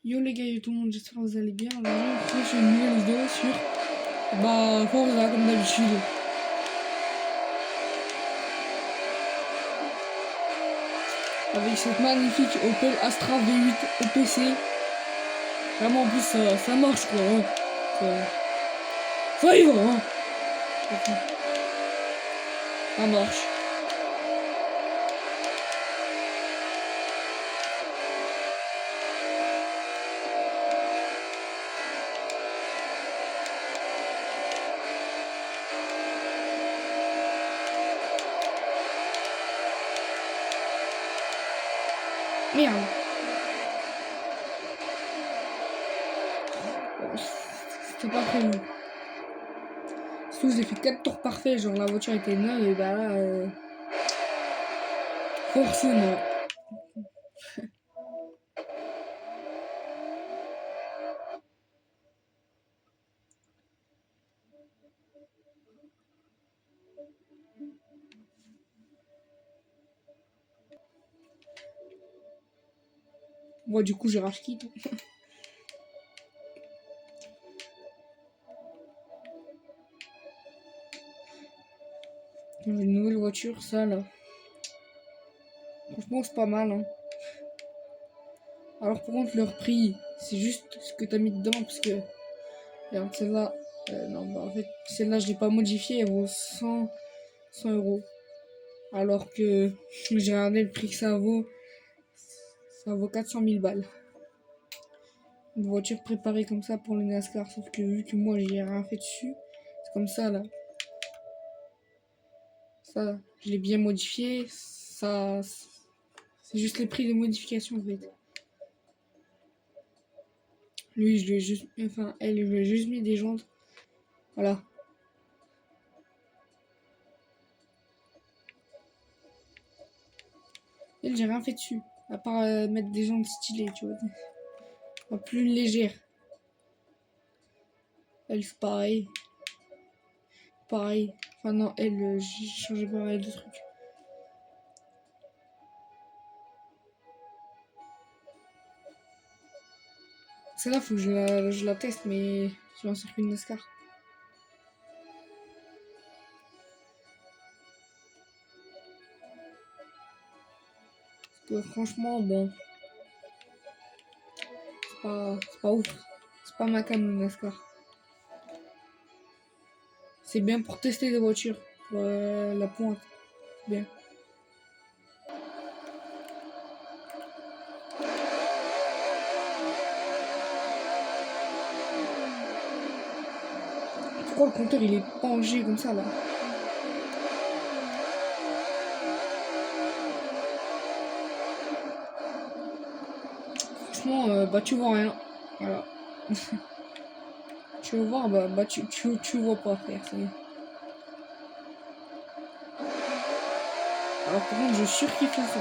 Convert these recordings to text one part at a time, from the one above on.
Yo les gars, yo tout le monde, j'espère que vous allez bien. Aujourd'hui, je fais une nouvelle vidéo sur Forza comme d'habitude. Avec cette magnifique Opel Astra V8 OPC. Vraiment en plus ça marche quoi. Hein. Ça y va hein. Ça marche. Merde. C'était pas prévu. Surtout j'ai fait 4 tours parfaits, genre la voiture était neuve et bah là forcément. Moi du coup j'ai rage quitte. J'ai une nouvelle voiture, ça là. Franchement c'est pas mal hein. Alors pour contre leur prix, c'est juste ce que t'as mis dedans parce que regarde celle-là, non bah en fait celle-là je l'ai pas modifiée, elle vaut 100 euros. Alors que j'ai regardé le prix que ça vaut 400 000 balles. Une voiture préparée comme ça pour le NASCAR, sauf que vu que moi j'ai rien fait dessus, c'est comme ça là. Ça, je l'ai bien modifié, ça c'est juste les prix de modification en fait. Lui je lui ai juste, enfin elle je lui ai juste mis des jantes. Voilà. Elle j'ai rien fait dessus. À part mettre des jantes stylées, tu vois. Enfin, plus légères. Elle c'est pareil. Pareil. Enfin non, elle, j'ai changé pas mal de trucs. Celle-là, faut que je la teste, mais sur un circuit de NASCAR. Parce que franchement, bon, c'est pas ouf. C'est pas ma cam le NASCAR. C'est bien pour tester des voitures, pour la pointe. Bien. Pourquoi le compteur il est penché comme ça là? Franchement, bah tu vois rien. Voilà. Tu veux voir, bah tu vois pas frère. Alors par contre, je surkiffe le son.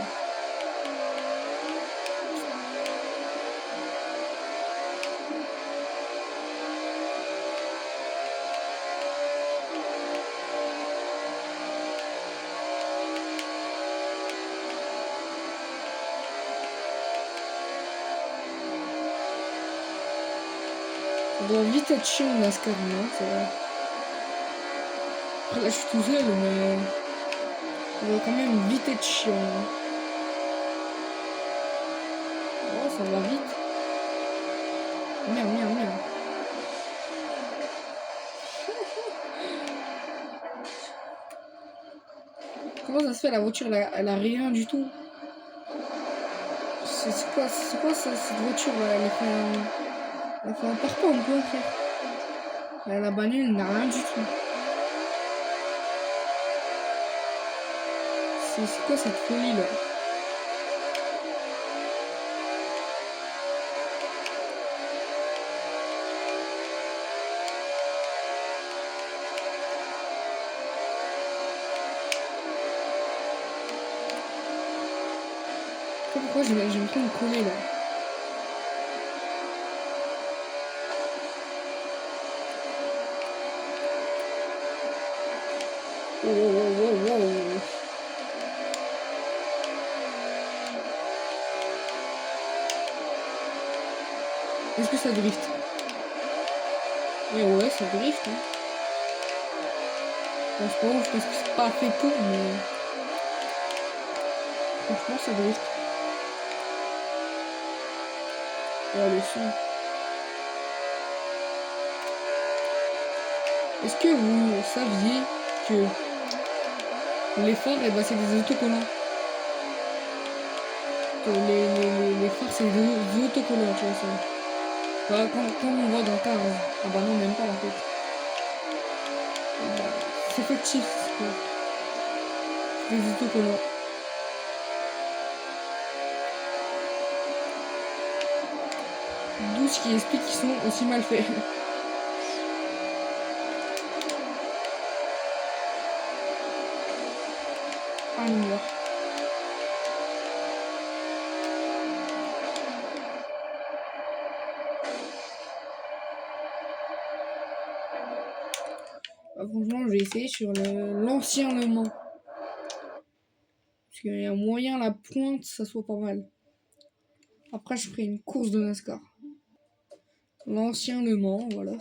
Ça doit vite être chiant le NASCAR, non? Après là, je suis tout seul, mais ça doit quand même vite être chiant. Oh, ça va vite. Merde. Comment ça se fait la voiture elle a rien du tout? C'est quoi ça, cette voiture là? Elle a fait un parpaing ou quoi frère? La bagnole n'a rien du tout. C'est quoi cette folie là? Pourquoi j'ai l'impression de coller là? Oh. Est-ce que ça drift? Et ouais, ça drift. Hein. Bon, c'est pas ouf parce que c'est pas fait pour, mais franchement, ça drift. Ouais, le son. Est-ce que vous saviez que les phares, eh ben, c'est des autocollants? Que les phares, c'est des autocollants, tu vois ça. Bah, comme on voit dans Cars. Ah bah non, même pas en fait. Bah, c'est factice, c'est des autocollants. D'où ce qui explique qu'ils sont aussi mal faits. Ah, noir. Bah, franchement, je vais essayer sur l'ancien Le Mans. Parce qu'il y a moyen la pointe, ça soit pas mal. Après, je ferai une course de NASCAR. L'ancien Le Mans, voilà.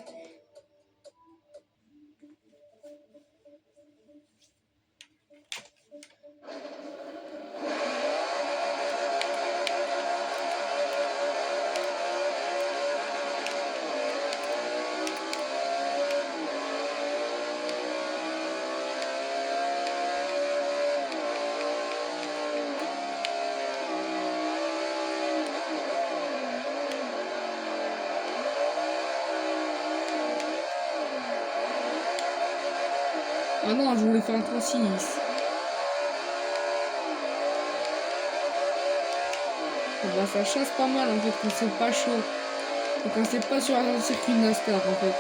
Ah non, je voulais faire un 36. Bah, ça chasse pas mal en fait quand c'est pas chaud. Et quand c'est pas sur un circuit de NASCAR en fait.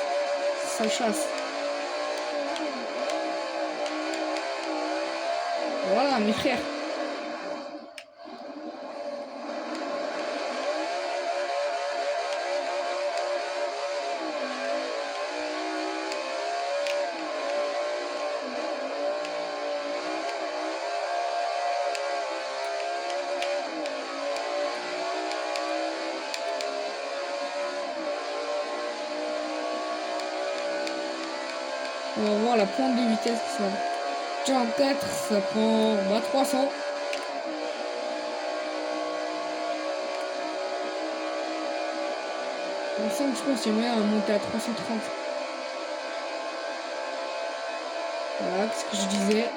Ça chasse. Voilà, mes frères. On va voir la pointe de vitesse que ça. Déjà en 4, ça prend 300. En 5, je pense qu'il y a moyen à monter à 330. Voilà, ce que je disais.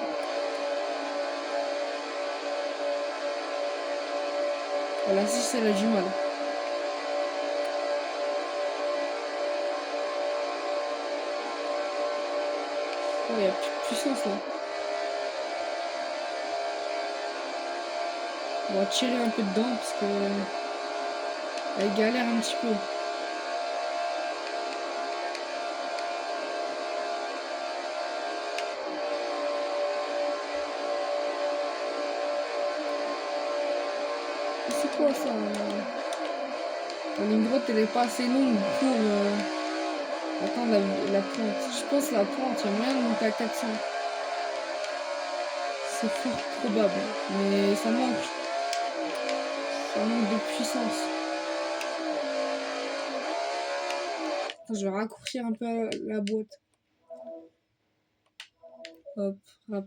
Voilà, si elle a du mal. Oh, il n'y a plus de puissance là. On va tirer un peu dedans parce que elle galère un petit peu. C'est quoi ça? La ligne droite elle est pas assez longue pour attendre la pointe. Je pense que la pointe, il y a moyen de monter à 400. C'est fort probable, mais ça manque. Ça manque de puissance. Attends, je vais raccourcir un peu la boîte. Hop, hop.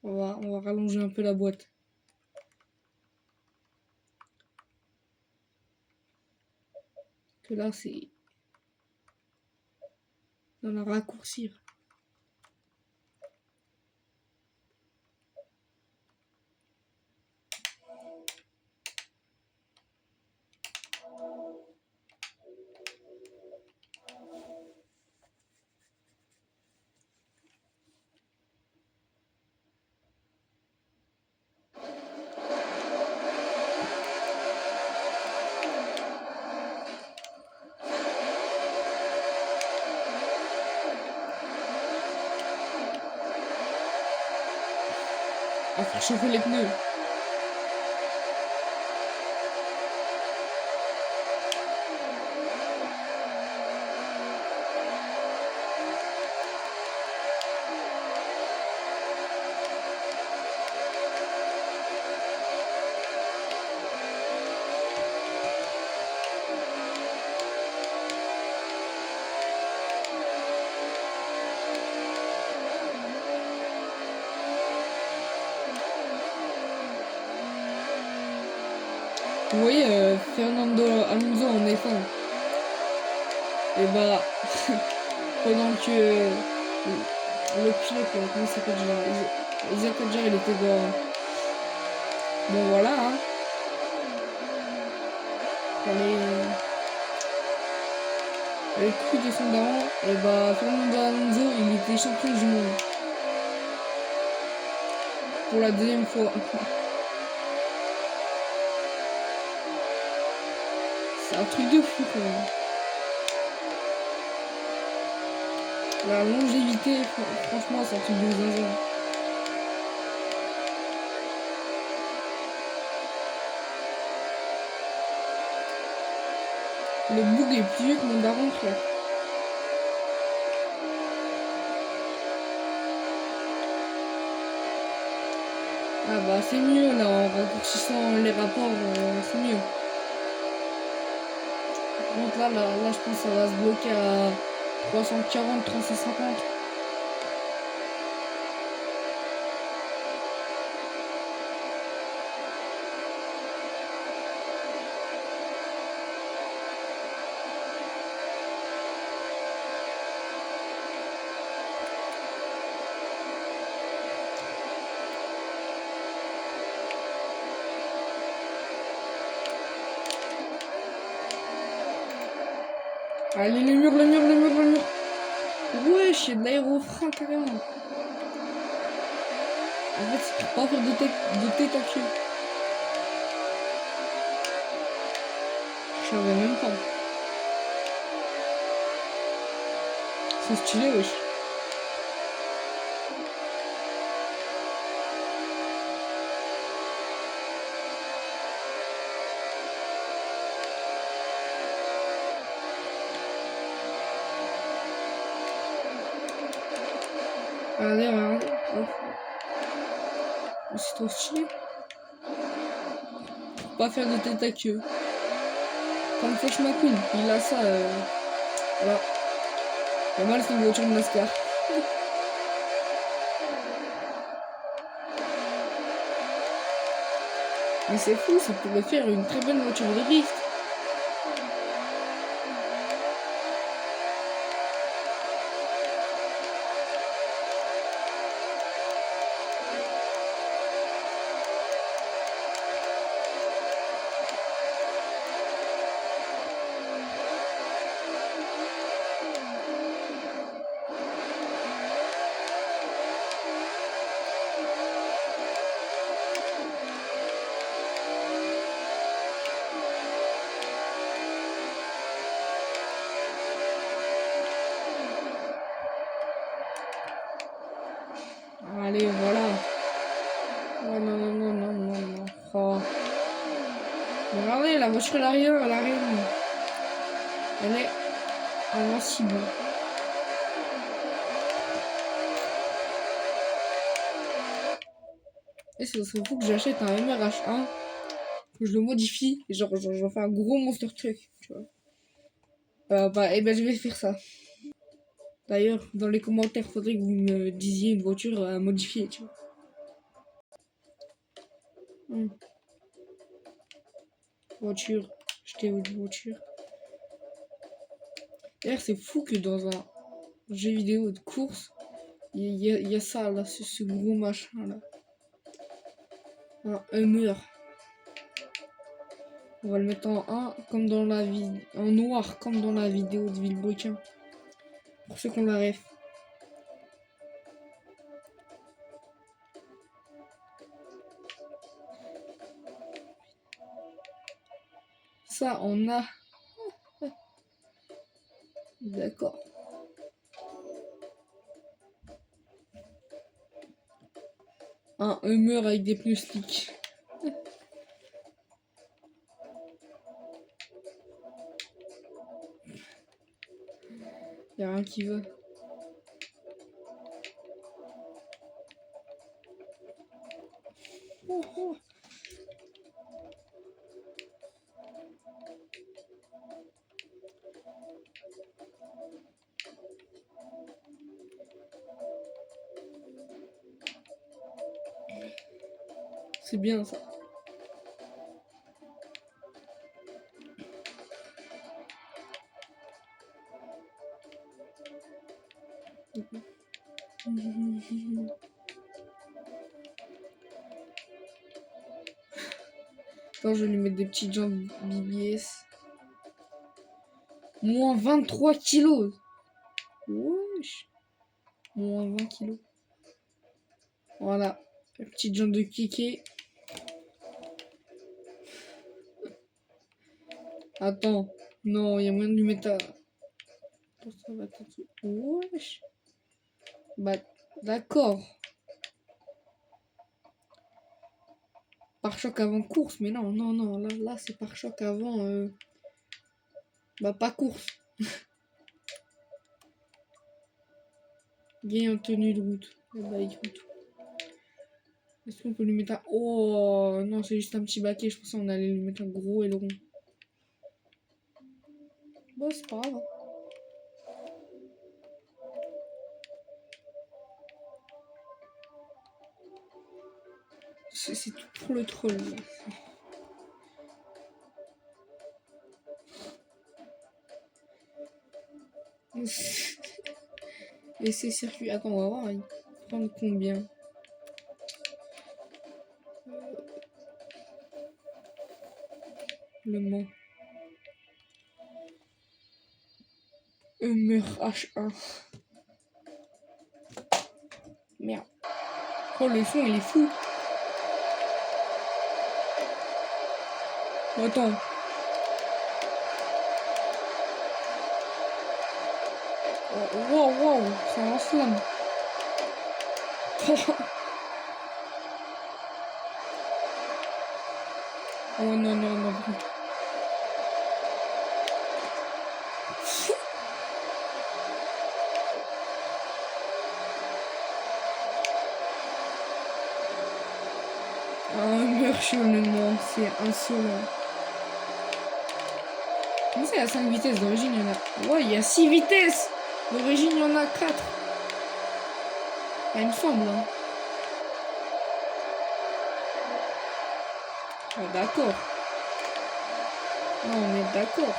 On va rallonger un peu la boîte. Que là, c'est dans la raccourcir. À faire chauffer les pneus. Vous voyez Fernando Alonso en F1. Et bah, pendant que le pilote, comment ça s'appelle déjà, Isaac Adjar, il était dans... Bon voilà, hein. Dans les coups de son daron, et bah Fernando Alonso, il était champion du monde. Pour la deuxième fois. C'est un truc de fou quand même. La longévité, franchement, c'est un truc de zinzin. Le boug est plus vieux que mon daron, frère. Ah bah c'est mieux là, en raccourcissant les rapports, c'est mieux. Par contre là, je pense que ça va se bloquer à 340, 350. Allez, le mur, le mur, le mur, le mur. Wesh, il y a de l'aérofrein carrément. En fait, c'est pour pas faire de tête à queue. Je savais même pas. C'est stylé, wesh. Regardez, regardez. Hop. C'est trop stylé. Pour pas faire de tête à queue. Comme Flash McQueen, il a ça. Voilà. Pas mal, c'est une voiture de NASCAR. Mais c'est fou, ça pourrait faire une très bonne voiture de drift. Allez, voilà. Oh non, non, non, non, non, non. Oh. Regardez, la voiture, elle a rien, elle a rien. Elle a si bon. Et ce serait fou que j'achète un MRH1, que je le modifie, et genre j'en fais un gros monster truck, tu vois. Et ben je vais faire ça. D'ailleurs, dans les commentaires, faudrait que vous me disiez une voiture à modifier, tu vois. Voiture, acheter une voiture. D'ailleurs, c'est fou que dans un jeu vidéo de course, il y a ça là, ce gros machin là. Un Hummer. On va le mettre en 1 comme dans la vie, en noir comme dans la vidéo de Villebrequin. Pour ceux qu'on la ref. Ça, on a. D'accord. Un Hummer avec des pneus slick. Y'a rien qui va. Oh, oh. C'est bien ça. Attends, je vais lui mettre des petites jambes BBS. Moins 23 kilos. Wesh. Moins 20 kilos. Voilà. La petite jambe de kéké. Attends. Non, il y a moyen de lui mettre à... Attends, ça va être... Wesh. Bah, d'accord. Pare-choc avant course, mais non, non, non. Là c'est pare-choc avant... Bah, pas course. Gain en tenue de route. Bah, écoute. Est-ce qu'on peut lui mettre un... Oh, non, c'est juste un petit baquet. Je pensais qu'on allait lui mettre un gros aileron. Bon, c'est pas grave. C'est tout pour le troll. Là. Et ces circuits... Attends, on va voir. Ils prennent combien? Le Mans. Hummer H1. Merde. Oh, le son, il est fou. Attends. Wow, wow, ça enflamme. Oh non, non, non. Un meurtre sur le Mans, c'est insolent. Comment ça, il y a 5 vitesses? D'origine, il y en a... Ouais, il y a 6 vitesses. D'origine, il y en a 4. Il me semble. Hein. Ah, d'accord. Non, on est d'accord.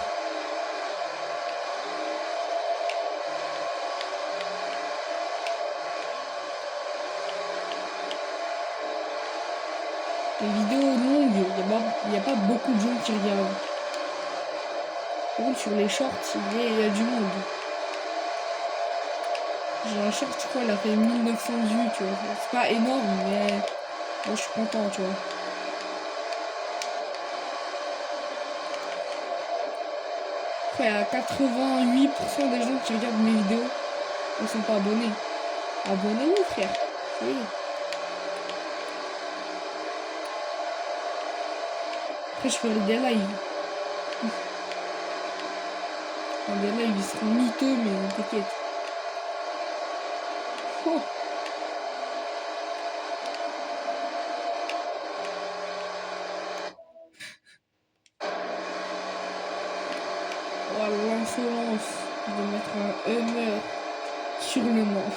Les vidéos longues, il n'y a pas beaucoup de gens qui regardent. Par contre, sur les shorts, il y a du monde. J'ai un short, je crois, il a fait 1900 vues, tu vois. C'est pas énorme, mais moi, je suis content, tu vois. Après, il y a 88% des gens qui regardent mes vidéos, ils sont pas abonnés. Abonnez-vous, frère. Ça y est. Après, je ferai des lives. Enfin, des lives, ils seront miteux, mais t'inquiète. Oh. Oh, l'insolence de mettre un Hummer sur le Mans.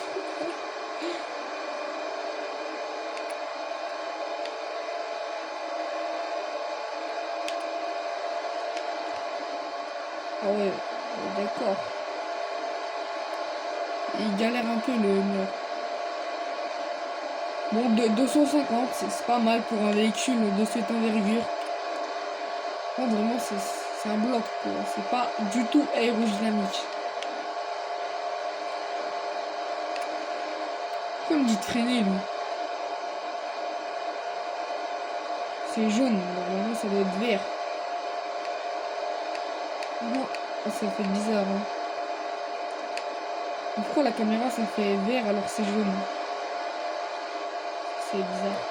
Ah ouais, d'accord. Il galère un peu le Hummer. Bon, de 250, c'est pas mal pour un véhicule de cette envergure. Non, vraiment, c'est un bloc, quoi. C'est pas du tout aérodynamique. Pourquoi il me dit de freiner, lui? C'est jaune, normalement, ça doit être vert. Non, ça fait bizarre, hein. Pourquoi la caméra, ça fait vert alors que c'est jaune? C'est bizarre.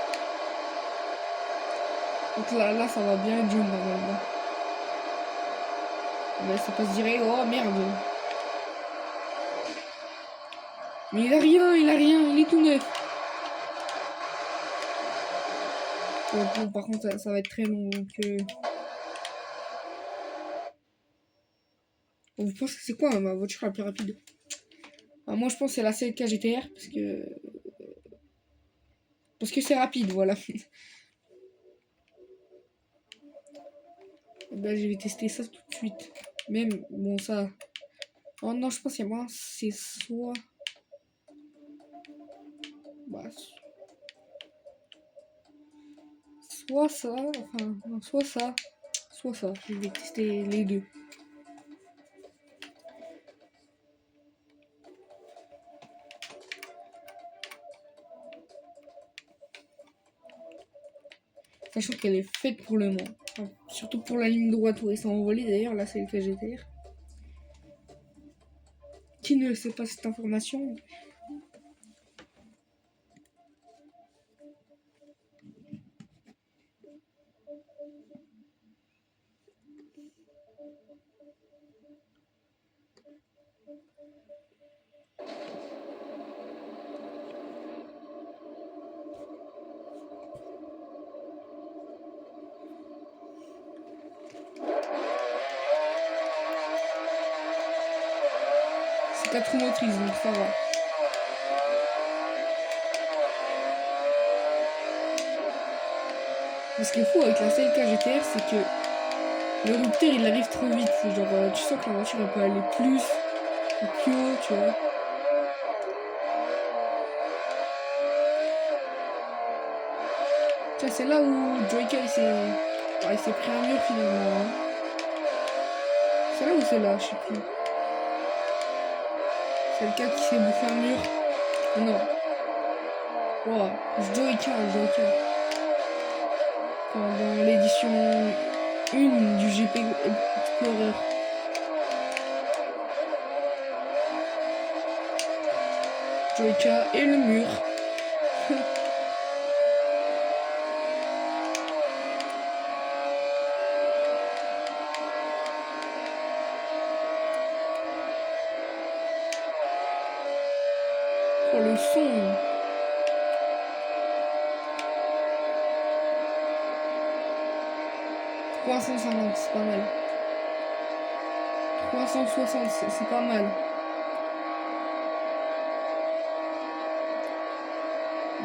Donc là, ça va bien être jaune, normalement. Mais ça passe direct. Oh, merde. Mais il a rien, il est tout neuf. Bon, par contre, ça va être très long, donc... Vous pensez que c'est quoi ma voiture la plus rapide? Moi, je pense que c'est la CLK GTR, parce que c'est rapide, voilà. Ben, je vais tester ça tout de suite. Même, bon, ça... Oh non, je pense qu'il y a moins, c'est soit... Bah, soit ça, enfin, non, soit ça, soit ça. Je vais tester les deux. Sachant qu'elle est faite pour le Mans. Enfin, surtout pour la ligne droite où ils sont envolés d'ailleurs, là c'est le KGTR. Qui ne sait pas cette information? C'est 4 motrices, donc ça va. Mais ce qui est fou avec la CLK GTR, c'est que le rupteur il arrive trop vite. Genre, tu sens que la voiture elle peut aller plus ou plus haut, tu vois. Tiens, c'est là où Joyka il s'est pris un mur finalement. Hein. C'est là ou c'est là, je sais plus. C'est le cas qui s'est bouffé un mur. Non. Wow. Joyka. Dans l'édition 1 du GP Explorer. Joyka et le mur. Oh le son. « 350, c'est pas mal. 360, c'est pas mal.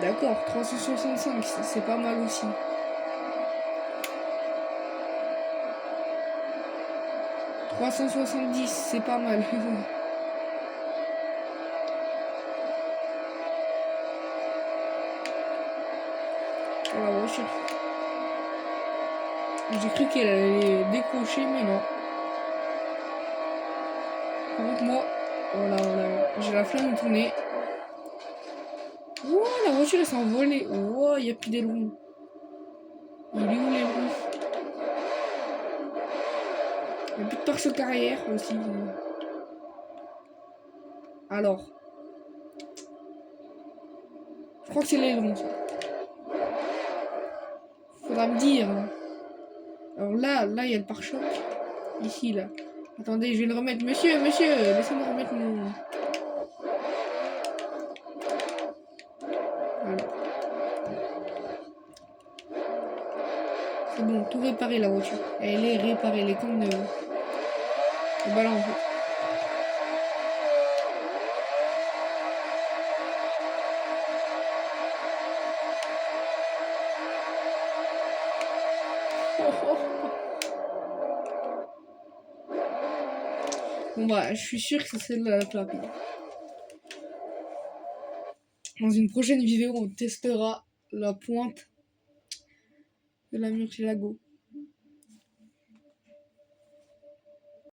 D'accord, 365, c'est pas mal aussi. « 370, c'est pas mal. Oh la voiture. J'ai cru qu'elle allait décrocher, mais non. Par contre, moi, voilà, j'ai la flamme de tourner. Wow, la voiture elle s'est envolée. Wow, il n'y a plus d'aileron. Il est où l'aileron? Il n'y a plus de pare-choc arrière aussi. Alors, je crois que c'est l'aileron ça. Faudra me dire. Alors là, il y a le pare-choc. Ici, là. Attendez, je vais le remettre. Monsieur, laissez-moi remettre mon... Voilà. C'est bon, tout réparé la voiture. Elle est réparée, elle est comme neuve. Et bah là, en fait. Bon bah, je suis sûr que c'est celle-là la plus rapide. Dans une prochaine vidéo, on testera la pointe de la Murcielago.